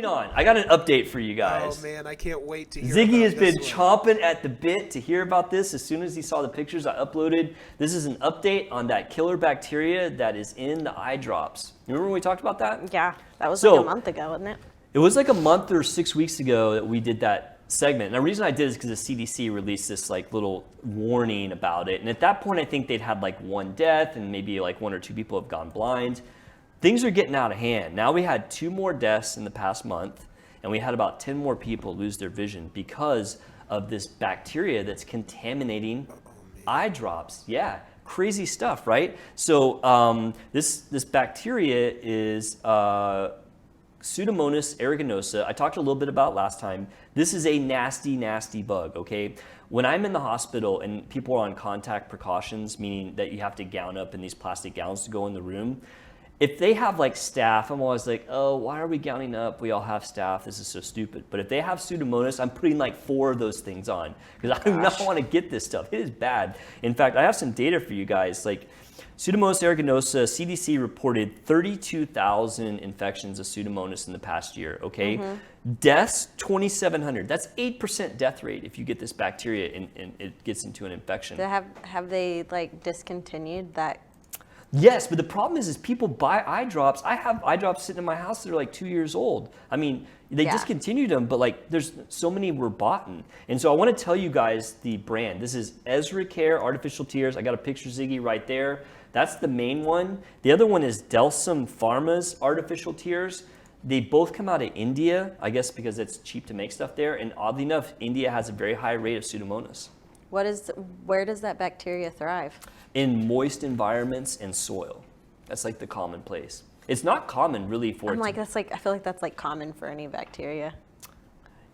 moving on. I got an update for you guys. Oh man, I can't wait to hear Ziggy has about been this one. chomping at the bit to hear about this as soon as he saw the pictures I uploaded. This is an update on that killer bacteria that is in the eye drops. You remember when we talked about that? Yeah, that was So- like a month ago, wasn't it? It was like a month or 6 weeks ago that we did that segment. And the reason I did is because the CDC released this like little warning about it. And at that point, I think they'd had like one death and maybe like 1 or 2 people have gone blind. Things are getting out of hand. Now we had 2 more deaths in the past month, and we had about 10 more people lose their vision because of this bacteria that's contaminating eye drops. Yeah, crazy stuff, right? So this bacteria is Pseudomonas aeruginosa. I talked a little bit about last time. This is a nasty, nasty bug, okay? When I'm in the hospital and people are on contact precautions, meaning that you have to gown up in these plastic gowns to go in the room, if they have like staph, I'm always like, oh, why are we gowning up? We all have staph. This is so stupid. But if they have Pseudomonas, I'm putting like 4 of those things on because I do not want to get this stuff. It is bad. In fact, I have some data for you guys. Like Pseudomonas aeruginosa, CDC reported 32,000 infections of Pseudomonas in the past year, okay? Deaths, 2,700. That's 8% death rate if you get this bacteria and it gets into an infection. Have they like discontinued that? Yes, but the problem is people buy eye drops. I have eye drops sitting in my house that are like 2 years old. I mean, they discontinued them, but like there's so many were bought. And so I want to tell you guys the brand. This is Ezra Care Artificial Tears. I got a picture, Ziggy, right there. That's the main one. The other one is Delsum Pharma's Artificial Tears. They both come out of India, I guess because it's cheap to make stuff there. And oddly enough, India has a very high rate of Pseudomonas. Where does that bacteria thrive? In moist environments and soil. That's like the common place. It's not common really for I feel like that's like common for any bacteria.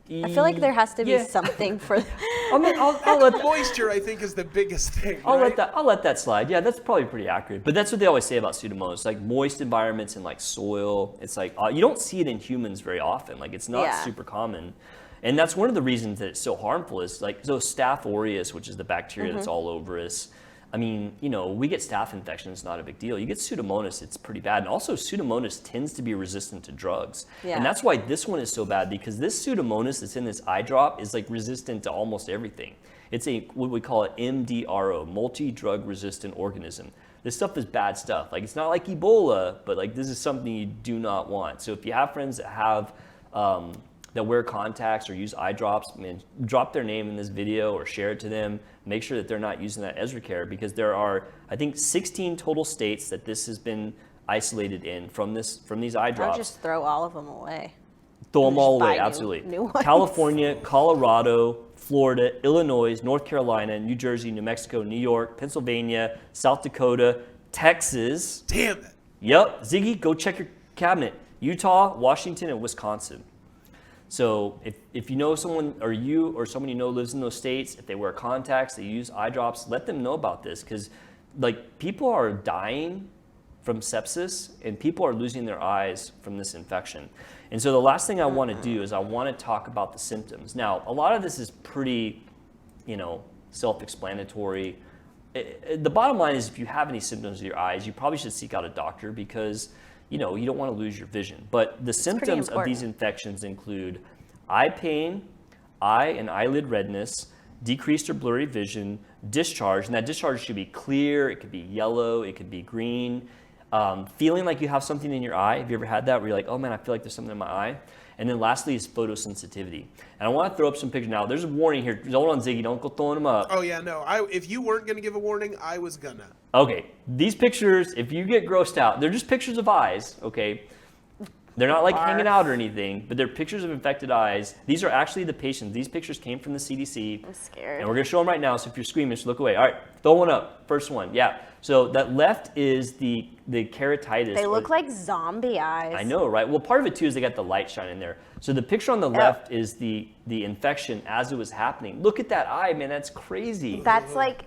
I feel like there has to be something for. I mean, I'll let Moisture, I think, is the biggest thing. I'll right? let that slide. Yeah, that's probably pretty accurate. But that's what they always say about Pseudomonas, like moist environments and like soil. It's like you don't see it in humans very often. Like it's not super common. And that's one of the reasons that it's so harmful is like, so Staph aureus, which is the bacteria that's all over us. I mean, you know, we get staph infections, not a big deal. You get Pseudomonas, it's pretty bad. And also Pseudomonas tends to be resistant to drugs. Yeah. And that's why this one is so bad, because this Pseudomonas that's in this eye drop is like resistant to almost everything. It's what we call an MDRO, multi-drug resistant organism. This stuff is bad stuff. Like it's not like Ebola, but like this is something you do not want. So if you have friends that have, that wear contacts or use eye drops, man, drop their name in this video or share it to them. Make sure that they're not using that Ezra Care, because there are, I think, 16 total states that this has been isolated in from these eye drops. I'll just throw all of them away. Throw them all buy away, new absolutely. ones. California, Colorado, Florida, Illinois, North Carolina, New Jersey, New Mexico, New York, Pennsylvania, South Dakota, Texas. Damn it. Yep, Ziggy, go check your cabinet. Utah, Washington, and Wisconsin. So if you know someone, or you or someone you know lives in those states, if they wear contacts, they use eye drops, let them know about this, because like people are dying from sepsis and people are losing their eyes from this infection. And so the last thing I want to do is I want to talk about the symptoms. Now, a lot of this is pretty, self-explanatory. The bottom line is if you have any symptoms of your eyes, you probably should seek out a doctor, because you don't want to lose your vision. But the symptoms of these infections include eye pain, eye and eyelid redness, decreased or blurry vision, discharge, and that discharge should be clear, it could be yellow, it could be green, feeling like you have something in your eye. Have you ever had that where you're like, oh man, I feel like there's something in my eye? And then lastly is photosensitivity. And I want to throw up some pictures now. There's a warning here. Hold on, Ziggy, don't go throwing them up. Oh yeah, no. If you weren't gonna give a warning, I was gonna. Okay, these pictures, if you get grossed out, they're just pictures of eyes, okay? They're not like hanging out or anything, but they're pictures of infected eyes. These are actually the patients. These pictures came from the CDC. I'm scared. And we're gonna show them right now, so if you're squeamish, just look away. All right, throw one up, first one, yeah. So that left is the keratitis. They look like zombie eyes. I know, right? Well, part of it too is they got the light shining there. So the picture on the left is the infection as it was happening. Look at that eye, man, that's crazy. That's like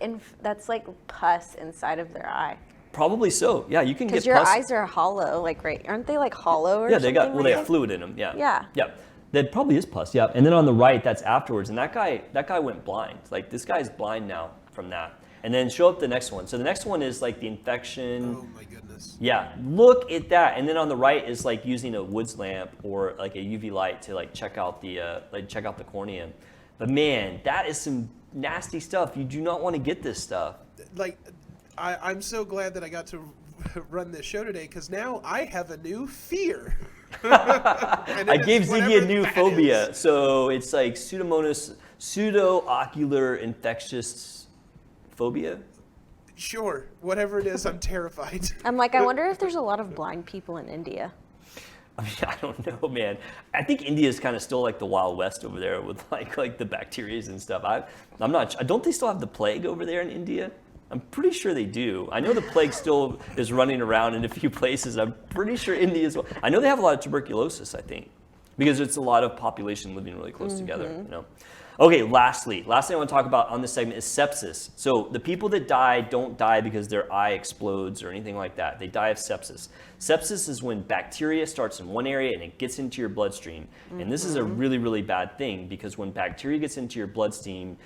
pus inside of their eye. Probably so, yeah, you can get pus. Because your eyes are hollow, like aren't they like hollow or something? Yeah, they have fluid in them, yeah. Yeah. Yeah, that probably is pus, yeah. And then on the right, that's afterwards, and that guy went blind. Like this guy's blind now from that. And then show up the next one. So the next one is like the infection. Oh my goodness. goodness. Yeah, look at that. And then on the right is like using a Woods lamp or like a UV light to like check out the cornea. But man, that is some nasty stuff. You do not want to get this stuff. Like, I'm so glad that I got to run this show today because now I have a new fear. I gave Ziggy a whatever new that phobia. is. So it's like pseudo-ocular infectious phobia. Sure, whatever it is, I'm terrified. I'm like, I wonder if there's a lot of blind people in India. I mean, I don't know, man. I think India is kind of still like the Wild West over there with like the bacteria and stuff. I'm not. Don't they still have the plague over there in India? I'm pretty sure they do. I know the plague still is running around in a few places. I'm pretty sure India as well. I know they have a lot of tuberculosis, I think, because it's a lot of population living really close together. You know. Okay, last thing I want to talk about on this segment is sepsis. So the people that die don't die because their eye explodes or anything like that. They die of sepsis. Sepsis is when bacteria starts in one area and it gets into your bloodstream. And this is a really, really bad thing because when bacteria gets into your bloodstream,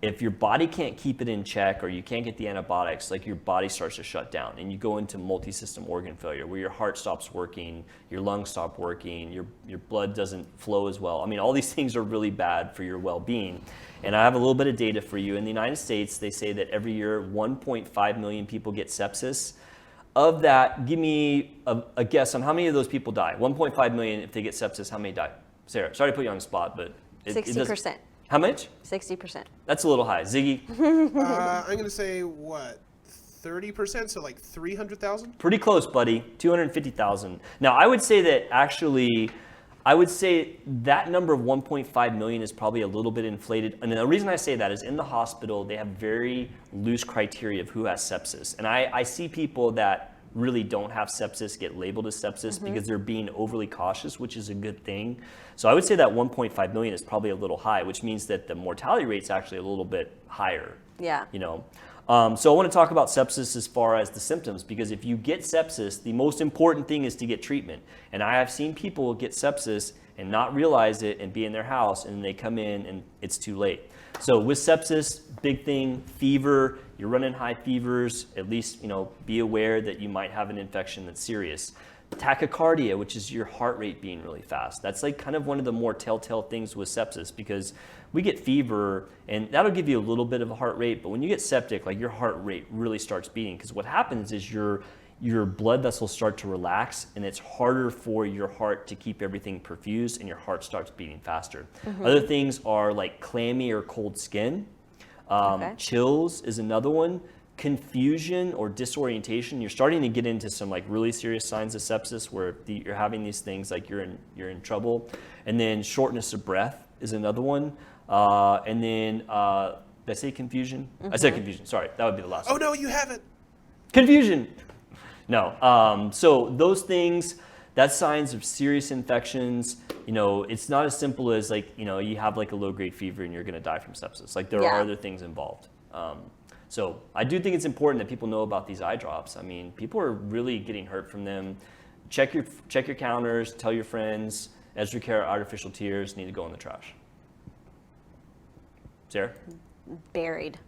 if your body can't keep it in check or you can't get the antibiotics, like your body starts to shut down and you go into multi-system organ failure where your heart stops working, your lungs stop working, your blood doesn't flow as well. I mean, all these things are really bad for your well-being. And I have a little bit of data for you. In the United States, they say that every year 1.5 million people get sepsis. Of that, give me a guess on how many of those people die. 1.5 million, if they get sepsis, how many die? Sarah, sorry to put you on the spot, but 60%. How much? 60%. That's a little high. Ziggy? I'm going to say, what, 30%? So like 300,000? Pretty close, buddy. 250,000. Now, I would say that actually, I would say that number of 1.5 million is probably a little bit inflated. And the reason I say that is in the hospital, they have very loose criteria of who has sepsis. And I see people that really don't have sepsis get labeled as sepsis because they're being overly cautious, which is a good thing. So I would say that 1.5 million is probably a little high, which means that the mortality rate is actually a little bit higher. Yeah. You know, so I want to talk about sepsis as far as the symptoms, because if you get sepsis, the most important thing is to get treatment. And I have seen people get sepsis and not realize it and be in their house, and they come in and it's too late. So with sepsis, big thing, fever, you're running high fevers, at least, you know, be aware that you might have an infection that's serious. Tachycardia, which is your heart rate being really fast. That's like kind of one of the more telltale things with sepsis, because we get fever and that'll give you a little bit of a heart rate, but when you get septic, like your heart rate really starts beating, because what happens is your blood vessels start to relax and it's harder for your heart to keep everything perfused and your heart starts beating faster. Other things are like clammy or cold skin. Chills is another one. Confusion or disorientation. You're starting to get into some like really serious signs of sepsis where you're having these things like you're in trouble. And then shortness of breath is another one. And then did I say confusion? I said confusion. Sorry, that would be the last one. Oh, no, you haven't. Confusion. No. So those things, that's signs of serious infections. You know, it's not as simple as like, you know, you have like a low-grade fever and you're going to die from sepsis. Like there are other things involved. So I do think it's important that people know about these eye drops. I mean, people are really getting hurt from them. Check your counters. Tell your friends. EzraCare artificial tears need to go in the trash. Sarah? Buried.